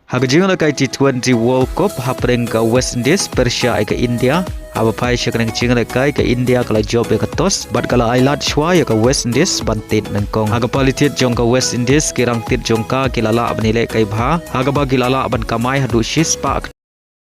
Haka Jingialehkai T20 World Cup happening ke West Indies Persia ke India. Haba pai syaknang Jingialehkai ke India kala job ke tos, bat kala ailat shwa ke West Indies bantit nangkong. Haga palitit jong ke West Indies kirang tit jongka kilala banilai kai bha. Haga ba kilala ban kamai hadu shis pak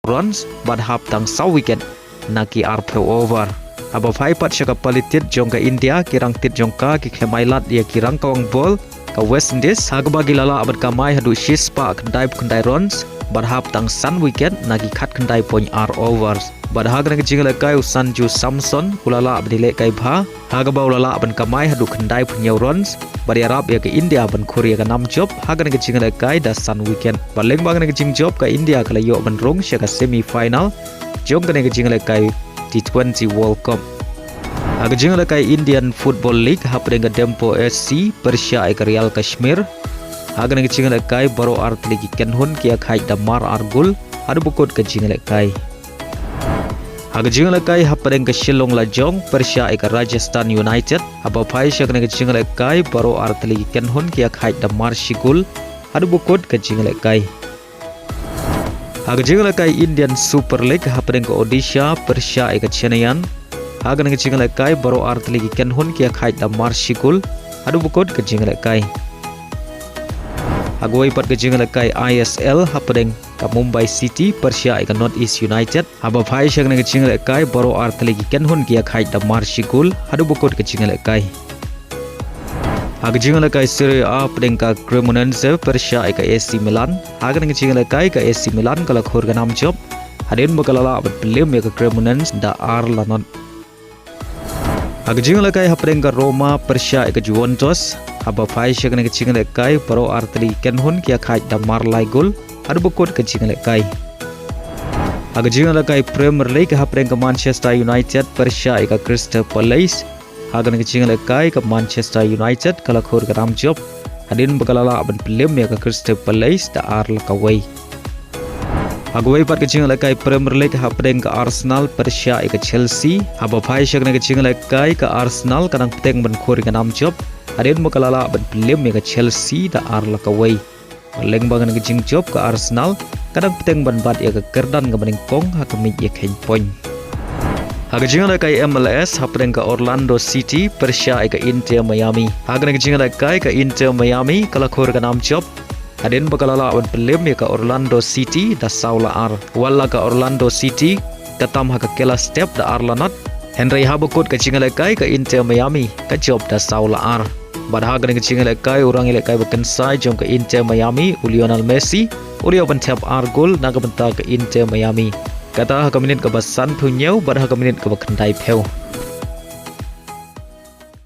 runs bat hap tang saw wicket naki arpe over. Haba pai pat syaka palitit jong ke India kirang tit jongka ki klemailat dia kirang kawang ball ke West Indies. Haga ba kilala ban kamai hadu shis pak dive kendai runs bat hap tang sun wicket naki khat kendai point r overs. Bad haga nang Jingialehkai usanju Samson ulala abdilek kai bha. Haga ba ulala ban kamai hadu kendai punya runs bari Arab ya ke India ban Korea ke 6 job. Haga nang Jingialehkai da sun weekend bad Lyngba nang jing job ke India kala yo ban Rung syaka semi final jong nang Jingialehkai T20 World Cup. Haga Jingialehkai Indian Football League happening ke Dempo SC Persia ke Real Kashmir. Haga nang Jingialehkai baro art ligi kenhun kia khai damar argul hadu bukut ke Jingialehkai. Haga Jingialehkai happening ke Shillong Lajong Persia ke Rajasthan United. Haba pai syakna ke Jingialehkai baro art ligi kenhun kia khai damar shigul hadu bukut ke Jingialehkai. Haga Jingialehkai Indian Super League happening ke Odisha Persia ke Chennaiyan. Haga nang Jingialehkai baro art ligi kenhun kia khai damar shigul hadu bukut ke Jingialehkai. Agway pat ke Jingialehkai ISL happening ke Mumbai City Persia ke North East United. Haba pai syakna ke Jingialehkai baro art lagi kenhun kia khai damar shigul hadu bukut ke Jingialehkai. Haga Jingialehkai Serie A happening ke Cremonese Persia ke AC Milan. Haga nang Jingialehkai ke AC Milan kala khur ke 6 job. Hadin bakalala abad pelim ya ke Cremonese da ar lanot. Haga Jingialehkai happening ke Roma Persia ke Juventus. Haba pai syakna ke Jingialehkai baro artli kenhun kia khai damar laigul hadu bukut ke Jingialehkai. Haga Jingialehkai Premier League happening ke Manchester United Persia ke Crystal Palace. Haga ke Jingialehkai ke Manchester United kala khur ke ram job. Hadin bakalala ban pelim ya ke Crystal Palace da ar lakawai. Agway pat ke Jingialehkai Premier League happening ke Arsenal Persia ke Chelsea. Haba pai syakna ke Jingialehkai ke Arsenal kadang peteng ban khur ke 6 job. Hadin makalala ban pelim ya ke Chelsea da ar lakawai. Lyngba ngan ke jing job ke Arsenal kadang peteng ban bat ya ke kerdan ke meningkong hak mit ya kain point. Haga Jingialehkai MLS happening ke Orlando City Persia ke Inter Miami. Haga ke Jingialehkai ke Inter Miami kala khur ke 6 job. Hadin bakalala ban pelim ya ke Orlando City da saula ar. Walla ke Orlando City katam hak kela step da ar lanat. Henry habukut ke Jingialehkai ke Inter Miami ke job da saula ar. Bad haga nang Jingialehkai orang Jingialehkai bekensai jom ke Inter Miami Lionel Messi ulio bentap argul naga bentar ke Inter Miami. Kata haga minit ke basan punyau bad haga minit ke bekendai peu.